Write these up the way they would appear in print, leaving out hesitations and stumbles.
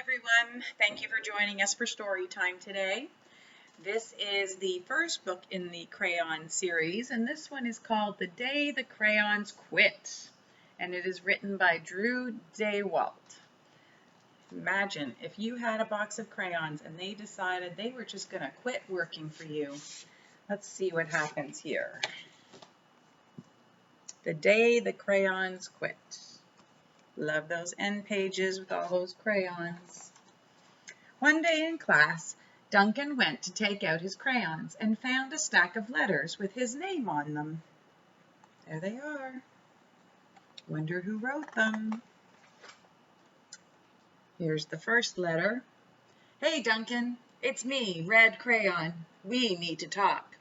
everyone. Thank you for joining us for story time today. This is the first book in the Crayon series, and this one is called The Day the Crayons Quit, and it is written by Drew DeWalt. Imagine if you had a box of crayons and they decided they were just going to quit working for you. Let's see what happens here. The Day the Crayons Quit. Love those end pages with all those crayons. One day in class, Duncan went to take out his crayons and found a stack of letters with his name on them. There they are. Wonder who wrote them. Here's the first letter. Hey, Duncan, it's me, Red Crayon. We need to talk.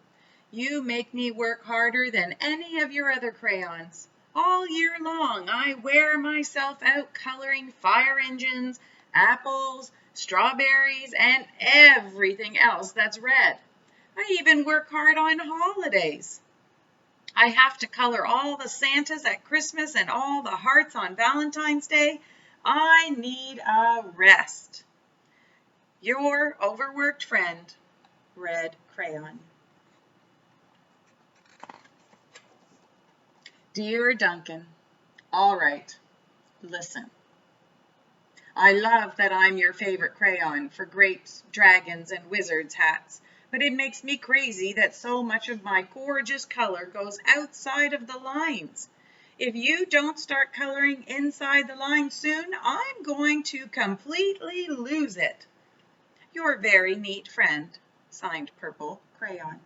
You make me work harder than any of your other crayons. All year long, I wear myself out coloring fire engines, apples, strawberries, and everything else that's red. I even work hard on holidays. I have to color all the Santas at Christmas and all the hearts on Valentine's Day. I need a rest. Your overworked friend, Red Crayon. Dear Duncan, all right, listen. I love that I'm your favorite crayon for grapes, dragons, and wizards hats, but it makes me crazy that so much of my gorgeous color goes outside of the lines. If you don't start coloring inside the lines soon, I'm going to completely lose it. Your very neat friend, signed Purple Crayon.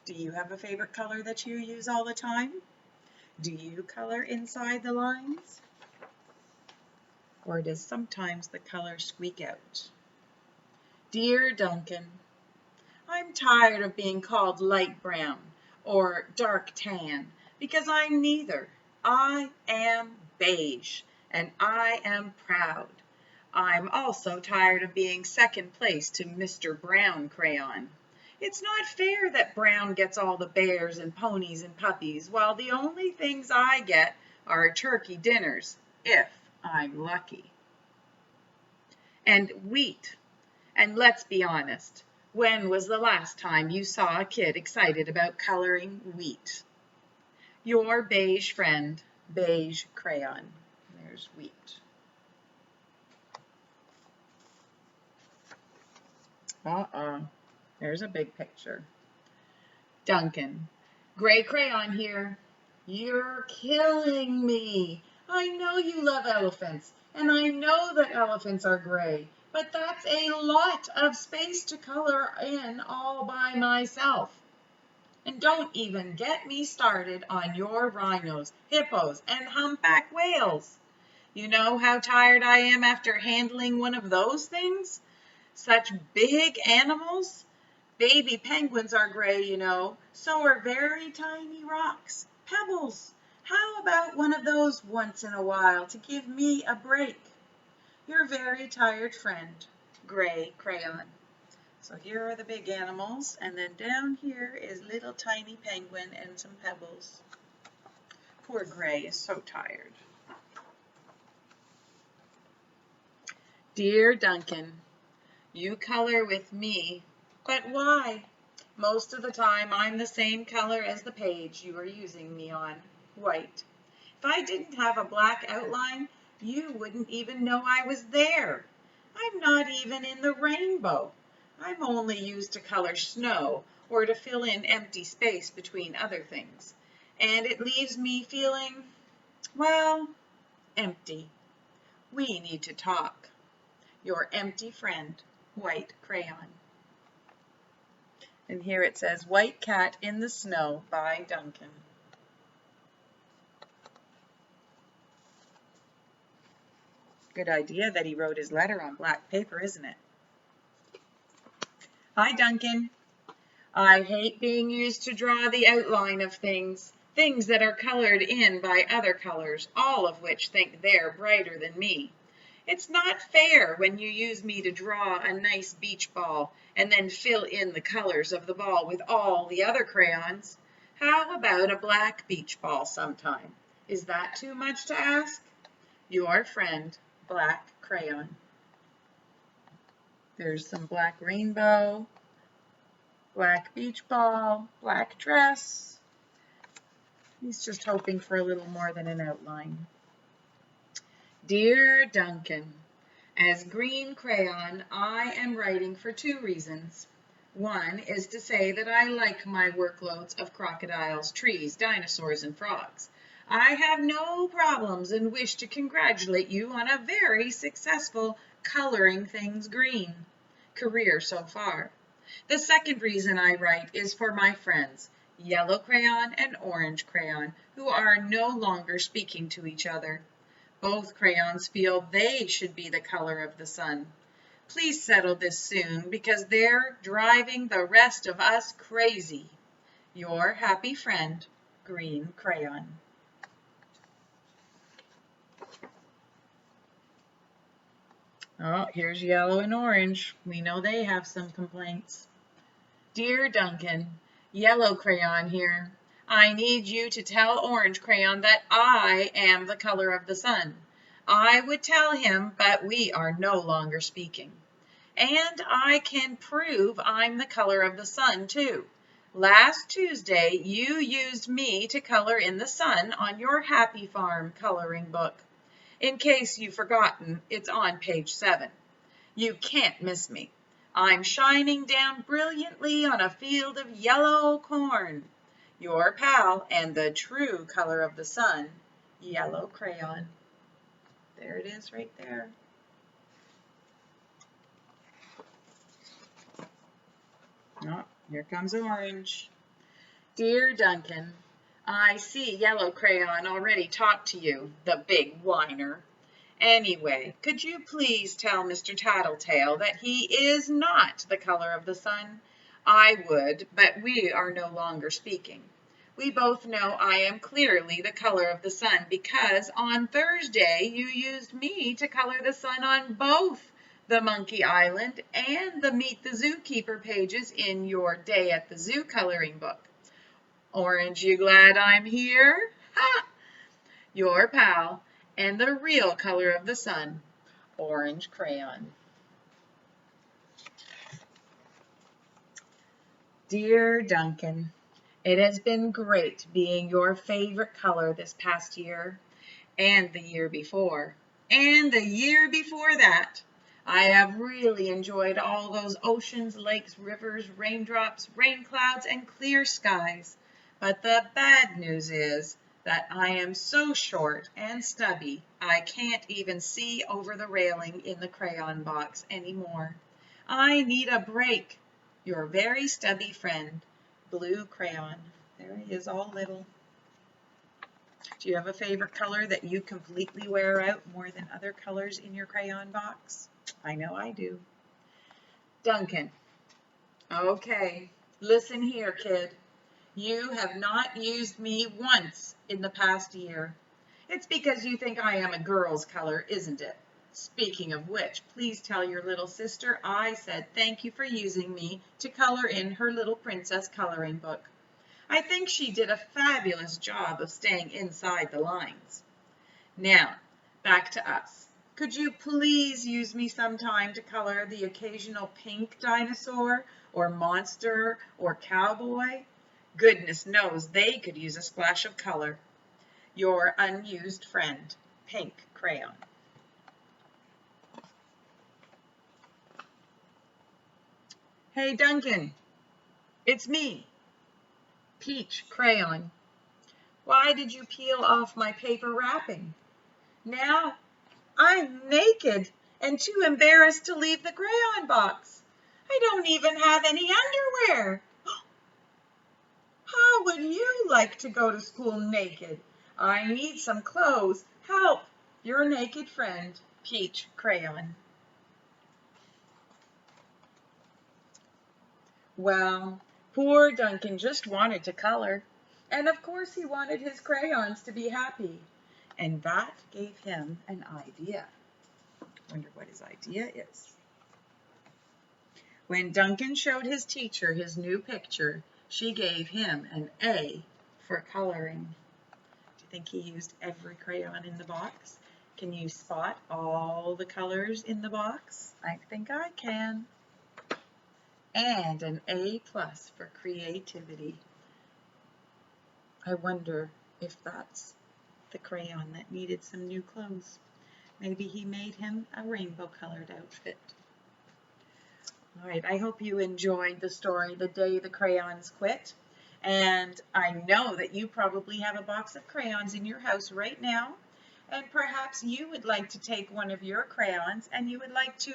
Do you have a favorite color that you use all the time? Do you color inside the lines? Or does sometimes the color squeak out? Dear Duncan, I'm tired of being called light brown or dark tan because I'm neither. I am beige and I am proud. I'm also tired of being second place to Mr. Brown Crayon. It's not fair that Brown gets all the bears and ponies and puppies, while the only things I get are turkey dinners, if I'm lucky. And wheat. And let's be honest, when was the last time you saw a kid excited about coloring wheat? Your beige friend, Beige Crayon. There's wheat. There's a big picture. Duncan, Gray Crayon here. You're killing me. I know you love elephants, and I know that elephants are gray, but that's a lot of space to color in all by myself. And don't even get me started on your rhinos, hippos, and humpback whales. You know how tired I am after handling one of those things? Such big animals. Baby penguins are gray, you know. So are very tiny rocks, pebbles. How about one of those once in a while to give me a break? Your very tired friend, Gray Crayon. So here are the big animals, and then down here is little tiny penguin and some pebbles. Poor Gray is so tired. Dear Duncan, you color with me, but why? Most of the time I'm the same color as the page you are using me on, white. If I didn't have a black outline, you wouldn't even know I was there. I'm not even in the rainbow. I'm only used to color snow or to fill in empty space between other things. And it leaves me feeling, well, empty. We need to talk. Your empty friend, White Crayon. And here it says, White Cat in the Snow by Duncan. Good idea that he wrote his letter on black paper, isn't it? Hi, Duncan. I hate being used to draw the outline of things that are colored in by other colors, all of which think they're brighter than me. It's not fair when you use me to draw a nice beach ball and then fill in the colors of the ball with all the other crayons. How about a black beach ball sometime? Is that too much to ask? Your friend, Black Crayon. There's some black rainbow, black beach ball, black dress. He's just hoping for a little more than an outline. Dear Duncan, as green crayon, I am writing for 2 reasons. One is to say that I like my workloads of crocodiles, trees, dinosaurs, and frogs. I have no problems and wish to congratulate you on a very successful coloring things green career so far. The second reason I write is for my friends, yellow crayon and orange crayon, who are no longer speaking to each other. Both crayons feel they should be the color of the sun. Please settle this soon because they're driving the rest of us crazy. Your happy friend, Green Crayon. Oh, here's yellow and orange. We know they have some complaints. Dear Duncan, yellow crayon here. I need you to tell orange crayon that I am the color of the sun. I would tell him, but we are no longer speaking. And I can prove I'm the color of the sun, too. Last Tuesday, you used me to color in the sun on your Happy Farm coloring book. In case you've forgotten, it's on page 7. You can't miss me. I'm shining down brilliantly on a field of yellow corn. Your pal and the true color of the sun, yellow crayon. There it is right there. Oh, here comes orange. Dear Duncan, I see yellow crayon already talked to you, the big whiner. Anyway, could you please tell Mr. Tattletale that he is not the color of the sun? I would, but we are no longer speaking. We both know I am clearly the color of the sun because on Thursday you used me to color the sun on both the Monkey Island and the Meet the Zookeeper pages in your Day at the Zoo coloring book. Orange, you glad I'm here? Ha! Your pal and the real color of the sun, orange crayon. Dear Duncan, it has been great being your favorite color this past year, and the year before, and the year before that. I have really enjoyed all those oceans, lakes, rivers, raindrops, rain clouds, and clear skies. But the bad news is that I am so short and stubby, I can't even see over the railing in the crayon box anymore. I need a break. Your very stubby friend, Blue Crayon. There he is, all little. Do you have a favorite color that you completely wear out more than other colors in your crayon box? I know I do. Duncan. Okay, listen here, kid. You have not used me once in the past year. It's because you think I am a girl's color, isn't it? Speaking of which, please tell your little sister I said thank you for using me to color in her little princess coloring book. I think she did a fabulous job of staying inside the lines. Now, back to us. Could you please use me sometime to color the occasional pink dinosaur or monster or cowboy? Goodness knows they could use a splash of color. Your unused friend, Pink Crayon. Hey Duncan, it's me, Peach Crayon. Why did you peel off my paper wrapping? Now I'm naked and too embarrassed to leave the crayon box. I don't even have any underwear. How would you like to go to school naked? I need some clothes. Help! Your naked friend, Peach Crayon. Well, poor Duncan just wanted to color. And of course he wanted his crayons to be happy. And that gave him an idea. Wonder what his idea is. When Duncan showed his teacher his new picture, she gave him an A for coloring. Do you think he used every crayon in the box? Can you spot all the colors in the box? I think I can. And an A+ for creativity. I wonder if that's the crayon that needed some new clothes. Maybe he made him a rainbow-colored outfit. All right, I hope you enjoyed the story, The Day the Crayons Quit. And I know that you probably have a box of crayons in your house right now. And perhaps you would like to take one of your crayons and you would like to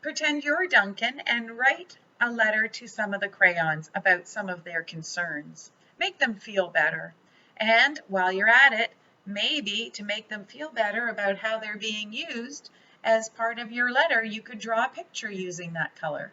pretend you're Duncan and write a letter to some of the crayons about some of their concerns. Make them feel better. And while you're at it, maybe to make them feel better about how they're being used, as part of your letter, you could draw a picture using that color.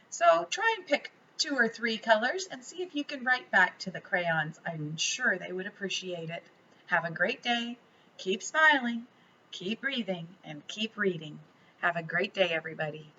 So try and pick 2 or 3 colors and see if you can write back to the crayons. I'm sure they would appreciate it. Have a great day. Keep smiling, keep breathing, and keep reading. Have a great day, everybody.